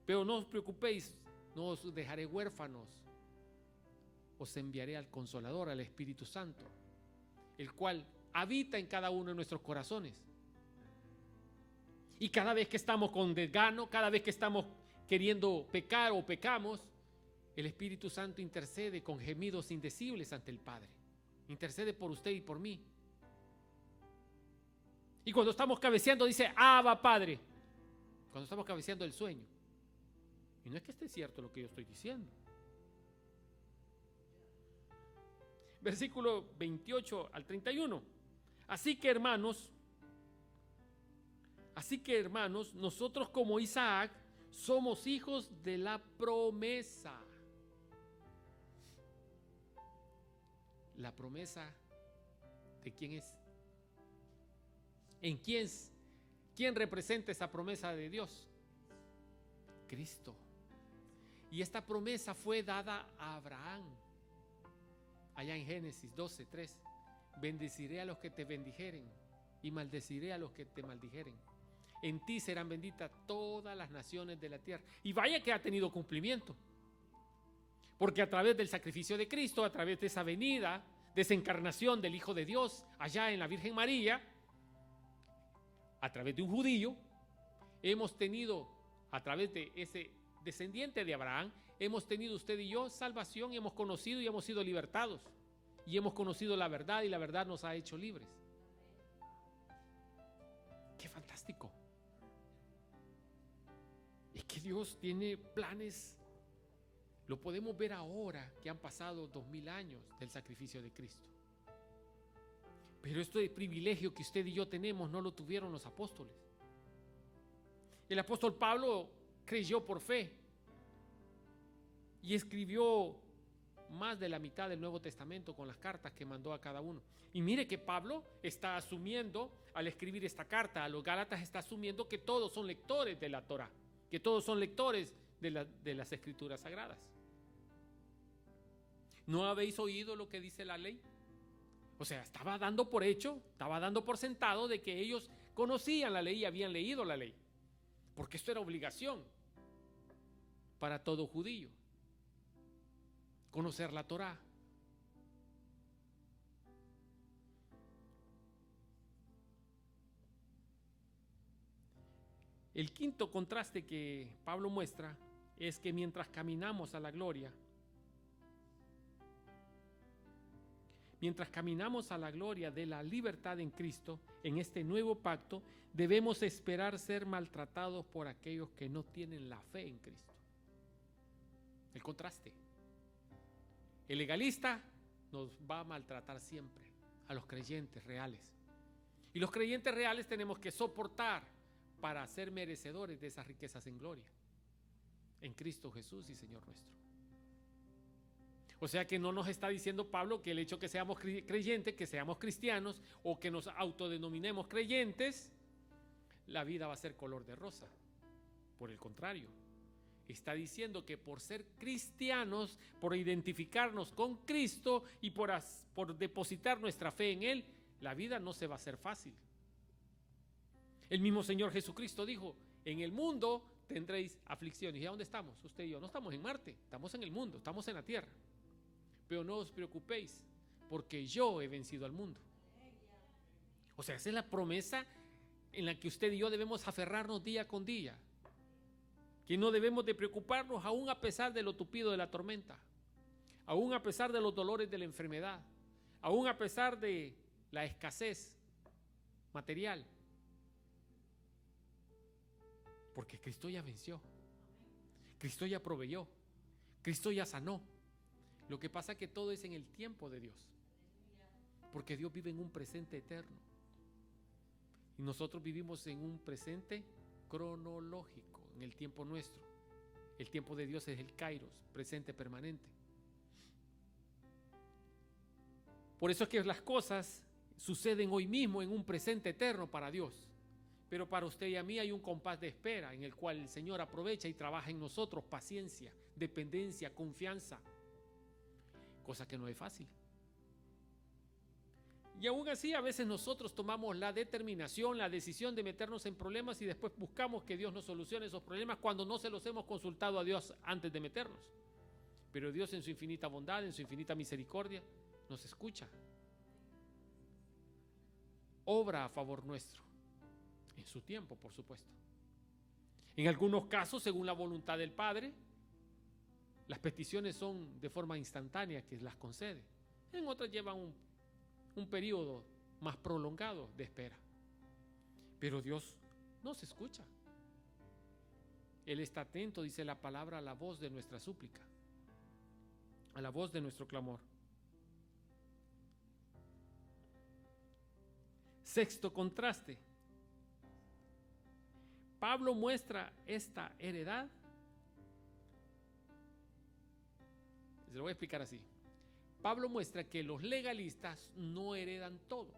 Pero no os preocupéis, no os dejaré huérfanos, os enviaré al Consolador, al Espíritu Santo, el cual habita en cada uno de nuestros corazones. Y cada vez que estamos con desgano, cada vez que estamos queriendo pecar o pecamos, el Espíritu Santo intercede con gemidos indecibles ante el Padre. Intercede por usted y por mí. Y cuando estamos cabeceando dice: Abba, Padre. Cuando estamos cabeceando el sueño. Y no es que esté cierto lo que yo estoy diciendo. Versículo 28 al 31. Así que hermanos, nosotros como Isaac somos hijos de la promesa. La promesa ¿de quién es? ¿En quién representa esa promesa de Dios? Cristo. Y esta promesa fue dada a Abraham. Allá en Génesis 12:3. Bendeciré a los que te bendijeren y maldeciré a los que te maldijeren. En ti serán benditas todas las naciones de la tierra. Y vaya que ha tenido cumplimiento. Porque a través del sacrificio de Cristo, a través de esa venida, de esa encarnación del Hijo de Dios allá en la Virgen María, a través de un judío, hemos tenido, a través de ese descendiente de Abraham, hemos tenido usted y yo salvación y hemos conocido y hemos sido libertados. Y hemos conocido la verdad y la verdad nos ha hecho libres. ¡Qué fantástico! Es que Dios tiene planes. Lo podemos ver ahora que han pasado 2000 años del sacrificio de Cristo. Pero este privilegio que usted y yo tenemos no lo tuvieron los apóstoles. El apóstol Pablo creyó por fe y escribió más de la mitad del Nuevo Testamento con las cartas que mandó a cada uno. Y mire que Pablo está asumiendo, al escribir esta carta a los Gálatas, está asumiendo que todos son lectores de la Torá, que todos son lectores de las Escrituras Sagradas. ¿No habéis oído lo que dice la ley? O sea, estaba dando por hecho, estaba dando por sentado de que ellos conocían la ley y habían leído la ley. Porque esto era obligación para todo judío. Conocer la Torá. El quinto contraste que Pablo muestra es que mientras caminamos a la gloria, de la libertad en Cristo, en este nuevo pacto, debemos esperar ser maltratados por aquellos que no tienen la fe en Cristo. El contraste. El legalista nos va a maltratar siempre a los creyentes reales. Y los creyentes reales tenemos que soportar para ser merecedores de esas riquezas en gloria. En Cristo Jesús y Señor nuestro. O sea que no nos está diciendo Pablo que el hecho que seamos creyentes, que seamos cristianos o que nos autodenominemos creyentes, la vida va a ser color de rosa. Por el contrario, está diciendo que por ser cristianos, por identificarnos con Cristo y por depositar nuestra fe en Él, la vida no se va a hacer fácil. El mismo Señor Jesucristo dijo, en el mundo tendréis aflicciones. ¿Y a dónde estamos? Usted y yo no estamos en Marte, estamos en el mundo, estamos en la tierra. Pero no os preocupéis, porque yo he vencido al mundo. O sea, esa es la promesa en la que usted y yo debemos aferrarnos día con día. Que no debemos de preocuparnos aún a pesar de lo tupido de la tormenta, aún a pesar de los dolores de la enfermedad, aún a pesar de la escasez material. Porque Cristo ya venció, Cristo ya proveyó, Cristo ya sanó. Lo que pasa es que todo es en el tiempo de Dios, porque Dios vive en un presente eterno y nosotros vivimos en un presente cronológico, en el tiempo nuestro. El tiempo de Dios es el kairos, presente permanente. Por eso es que las cosas suceden hoy mismo en un presente eterno para Dios. Pero para usted y a mí hay un compás de espera en el cual el Señor aprovecha y trabaja en nosotros paciencia, dependencia, confianza. Cosa que no es fácil. Y aún así a veces nosotros tomamos la determinación, la decisión de meternos en problemas y después buscamos que Dios nos solucione esos problemas cuando no se los hemos consultado a Dios antes de meternos. Pero Dios en su infinita bondad, en su infinita misericordia, nos escucha. Obra a favor nuestro. En su tiempo, por supuesto. En algunos casos, según la voluntad del Padre, las peticiones son de forma instantánea que las concede. En otras llevan un periodo más prolongado de espera. Pero Dios nos escucha. Él está atento, dice la palabra, a la voz de nuestra súplica, a la voz de nuestro clamor. Sexto contraste. Pablo muestra esta heredad. Se lo voy a explicar así. Pablo muestra que los legalistas no heredan todo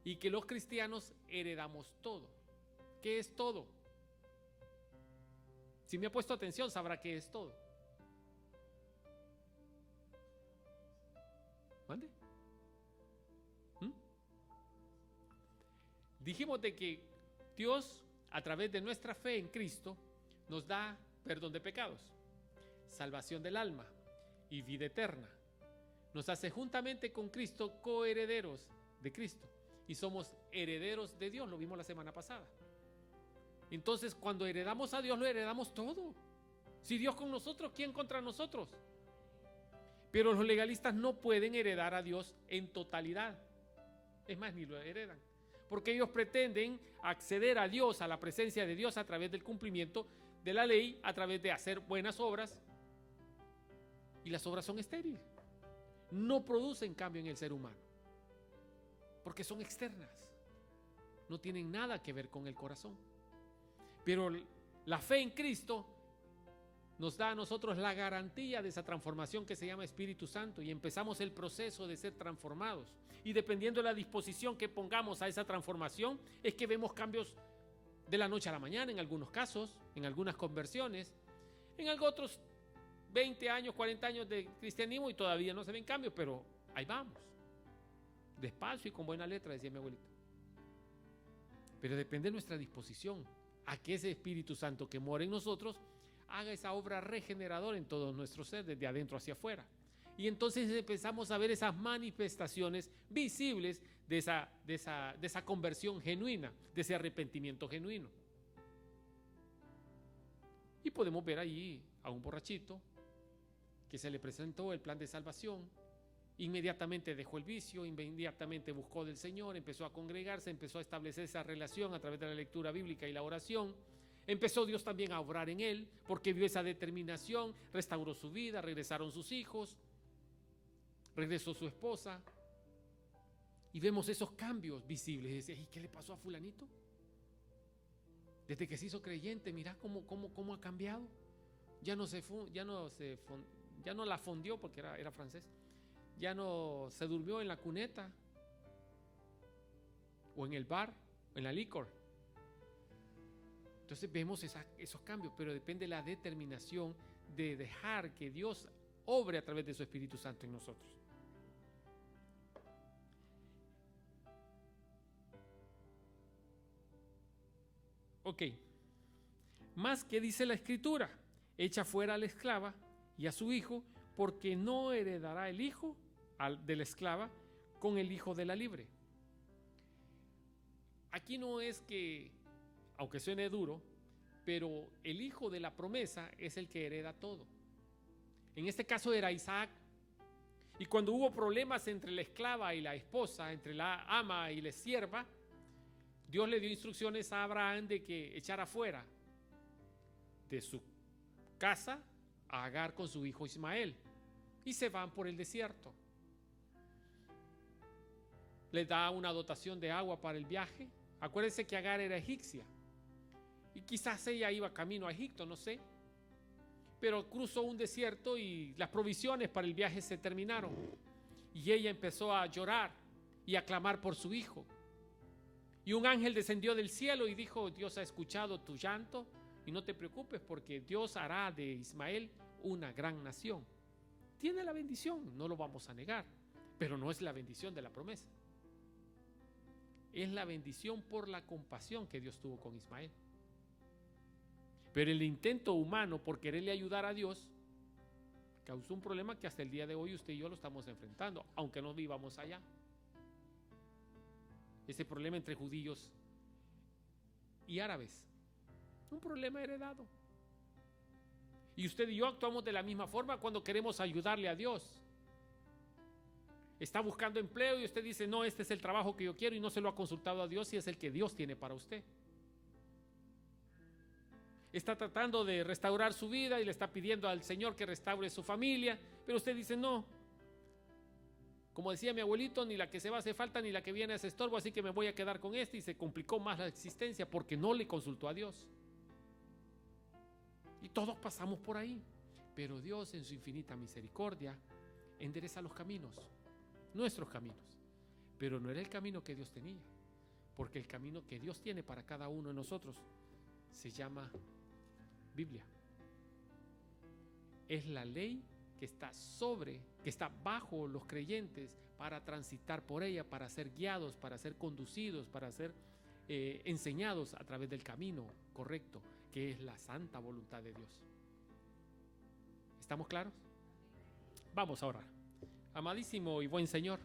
y que los cristianos heredamos todo. ¿Qué es todo? Si me ha puesto atención, sabrá qué es todo. ¿Mande? Dijimos de que Dios, a través de nuestra fe en Cristo, nos da perdón de pecados, salvación del alma y vida eterna. Nos hace juntamente con Cristo coherederos de Cristo y somos herederos de Dios, lo vimos la semana pasada. Entonces, cuando heredamos a Dios, lo heredamos todo. Si Dios con nosotros, ¿quién contra nosotros? Pero los legalistas no pueden heredar a Dios en totalidad. Es más, ni lo heredan. Porque ellos pretenden acceder a Dios, a la presencia de Dios a través del cumplimiento de la ley, a través de hacer buenas obras. Y las obras son estériles. No producen cambio en el ser humano. Porque son externas. No tienen nada que ver con el corazón. Pero la fe en Cristo nos da a nosotros la garantía de esa transformación que se llama Espíritu Santo y empezamos el proceso de ser transformados. Y dependiendo de la disposición que pongamos a esa transformación, es que vemos cambios de la noche a la mañana en algunos casos, en algunas conversiones, en otros 20 años, 40 años de cristianismo y todavía no se ven cambios, pero ahí vamos. Despacio y con buena letra, decía mi abuelita. Pero depende de nuestra disposición a que ese Espíritu Santo que mora en nosotros haga esa obra regeneradora en todo nuestro ser, desde adentro hacia afuera. Y entonces empezamos a ver esas manifestaciones visibles de esa conversión genuina, de ese arrepentimiento genuino. Y podemos ver allí a un borrachito que se le presentó el plan de salvación, inmediatamente dejó el vicio, inmediatamente buscó del Señor, empezó a congregarse, empezó a establecer esa relación a través de la lectura bíblica y la oración. Empezó Dios también a obrar en él, porque vio esa determinación, restauró su vida, regresaron sus hijos, regresó su esposa, y vemos esos cambios visibles. ¿Y qué le pasó a fulanito? Desde que se hizo creyente, mira cómo ha cambiado. Ya no la fondió porque era francés. Ya no se durmió en la cuneta o en el bar o en la licor. Entonces vemos esos cambios, pero depende de la determinación de dejar que Dios obre a través de su Espíritu Santo en nosotros. Ok, más que dice la Escritura, echa fuera a la esclava y a su hijo, porque no heredará el hijo de la esclava con el hijo de la libre. Aquí no es que, aunque suene duro, pero el hijo de la promesa es el que hereda todo. En este caso era Isaac. Y cuando hubo problemas entre la esclava y la esposa, entre la ama y la sierva, Dios le dio instrucciones a Abraham de que echara fuera de su casa a Agar con su hijo Ismael. Y se van por el desierto. Le da una dotación de agua para el viaje. Acuérdense que Agar era egipcia. Y quizás ella iba camino a Egipto, no sé. Pero cruzó un desierto y las provisiones para el viaje se terminaron. Y ella empezó a llorar y a clamar por su hijo. Y un ángel descendió del cielo y dijo: Dios ha escuchado tu llanto y no te preocupes, porque Dios hará de Ismael una gran nación. Tiene la bendición, no lo vamos a negar, pero no es la bendición de la promesa. Es la bendición por la compasión que Dios tuvo con Ismael. Pero el intento humano por quererle ayudar a Dios causó un problema que hasta el día de hoy usted y yo lo estamos enfrentando, aunque no vivamos allá. Ese problema entre judíos y árabes, un problema heredado. Y usted y yo actuamos de la misma forma cuando queremos ayudarle a Dios. Está buscando empleo y usted dice: no, este es el trabajo que yo quiero, y no se lo ha consultado a Dios si es el que Dios tiene para usted. está tratando de restaurar su vida y le está pidiendo al Señor que restaure su familia, pero usted dice no. Como decía mi abuelito, ni la que se va hace falta ni la que viene hace estorbo, así que me voy a quedar con este, y se complicó más la existencia porque no le consultó a Dios. Y todos pasamos por ahí, pero Dios en su infinita misericordia endereza los caminos, nuestros caminos, pero no era el camino que Dios tenía, porque el camino que Dios tiene para cada uno de nosotros se llama Biblia. Es la ley que está bajo los creyentes para transitar por ella, para ser guiados, para ser conducidos, para ser enseñados a través del camino correcto, que es la santa voluntad de Dios. ¿Estamos claros? Vamos a orar. Amadísimo y buen Señor,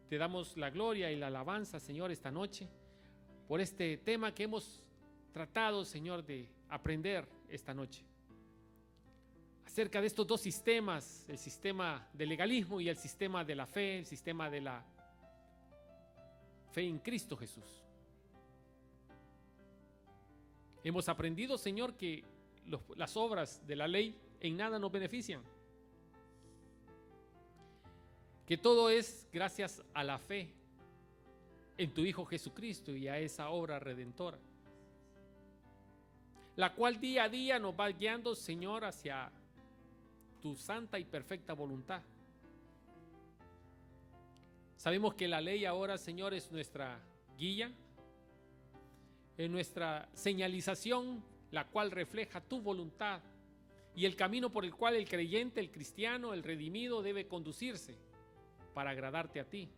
te damos la gloria y la alabanza, Señor, esta noche, por este tema que hemos tratado, Señor, de aprender esta noche. Acerca de estos dos sistemas, el sistema del legalismo y el sistema de la fe, el sistema de la fe en Cristo Jesús. Hemos aprendido, Señor, que las obras de la ley en nada nos benefician. Que todo es gracias a la fe en tu Hijo Jesucristo y a esa obra redentora, la cual día a día nos va guiando, Señor, hacia tu santa y perfecta voluntad. Sabemos que la ley ahora, Señor, es nuestra guía, es nuestra señalización, la cual refleja tu voluntad y el camino por el cual el creyente, el cristiano, el redimido debe conducirse para agradarte a ti,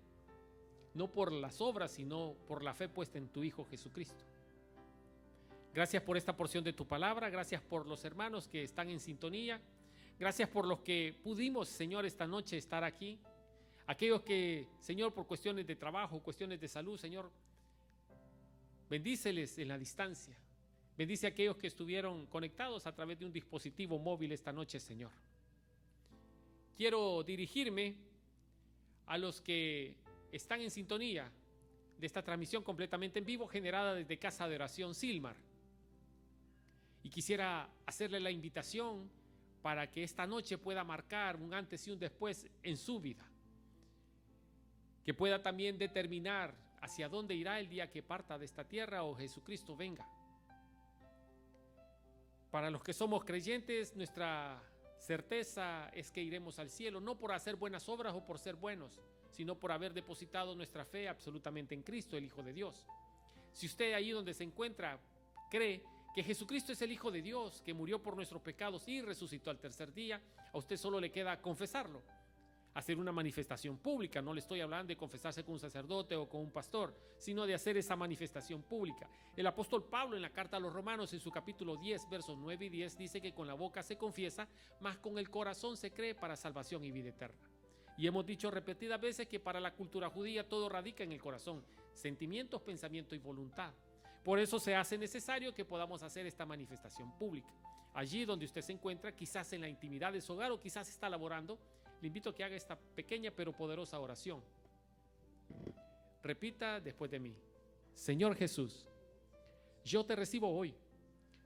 no por las obras, sino por la fe puesta en tu Hijo Jesucristo. Gracias por esta porción de tu palabra, gracias por los hermanos que están en sintonía, gracias por los que pudimos, Señor, esta noche estar aquí, aquellos que, Señor, por cuestiones de trabajo, cuestiones de salud, Señor, bendíceles en la distancia, bendice a aquellos que estuvieron conectados a través de un dispositivo móvil esta noche, Señor. Quiero dirigirme a los que están en sintonía de esta transmisión completamente en vivo generada desde Casa de Oración Silmar. Y quisiera hacerle la invitación para que esta noche pueda marcar un antes y un después en su vida. Que pueda también determinar hacia dónde irá el día que parta de esta tierra o Jesucristo venga. Para los que somos creyentes, nuestra certeza es que iremos al cielo, no por hacer buenas obras o por ser buenos, sino por haber depositado nuestra fe absolutamente en Cristo, el Hijo de Dios. Si usted ahí donde se encuentra cree que Jesucristo es el Hijo de Dios, que murió por nuestros pecados y resucitó al tercer día, a usted solo le queda confesarlo, hacer una manifestación pública. No le estoy hablando de confesarse con un sacerdote o con un pastor, sino de hacer esa manifestación pública. El apóstol Pablo en la carta a los Romanos, en su capítulo 10, versos 9 y 10, dice que con la boca se confiesa, mas con el corazón se cree para salvación y vida eterna. Y hemos dicho repetidas veces que para la cultura judía todo radica en el corazón, sentimientos, pensamiento y voluntad. Por eso se hace necesario que podamos hacer esta manifestación pública. Allí donde usted se encuentra, quizás en la intimidad de su hogar o quizás está laborando, le invito a que haga esta pequeña pero poderosa oración. Repita después de mí: Señor Jesús, yo te recibo hoy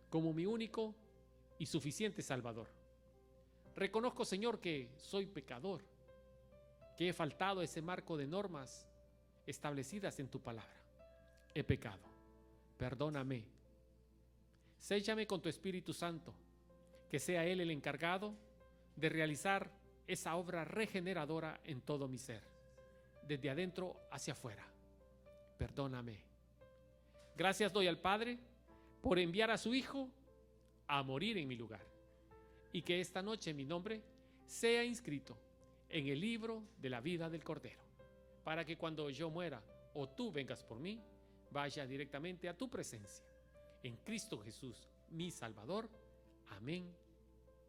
como mi único y suficiente Salvador. Reconozco, Señor, que soy pecador, que he faltado a ese marco de normas establecidas en tu palabra. He pecado. Perdóname. Séllame con tu Espíritu Santo, que sea Él el encargado de realizar esa obra regeneradora en todo mi ser, desde adentro hacia afuera. Perdóname. Gracias doy al Padre por enviar a su Hijo a morir en mi lugar, y que esta noche mi nombre sea inscrito en el libro de la vida del Cordero, para que cuando yo muera o tú vengas por mí, vaya directamente a tu presencia. En Cristo Jesús, mi Salvador. Amén,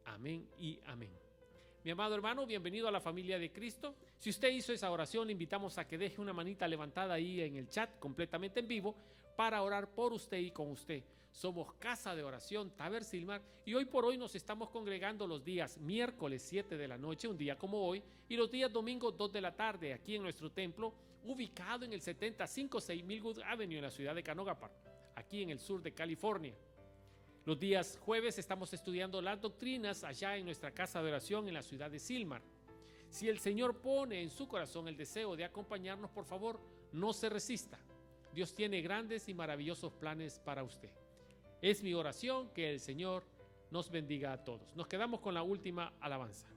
amén y amén. Mi amado hermano, bienvenido a la familia de Cristo. Si usted hizo esa oración, le invitamos a que deje una manita levantada ahí en el chat, completamente en vivo, para orar por usted y con usted. Somos Casa de Oración Taber Silmar y hoy por hoy nos estamos congregando los días miércoles 7 de la noche, un día como hoy, y los días domingo 2 de la tarde, aquí en nuestro templo, ubicado en el 7056 Millwood Avenue, en la ciudad de Canoga Park, aquí en el sur de California. Los días jueves estamos estudiando las doctrinas allá en nuestra casa de oración en la ciudad de Silmar. Si el Señor pone en su corazón el deseo de acompañarnos, por favor, no se resista. Dios tiene grandes y maravillosos planes para usted. Es mi oración que el Señor nos bendiga a todos. Nos quedamos con la última alabanza.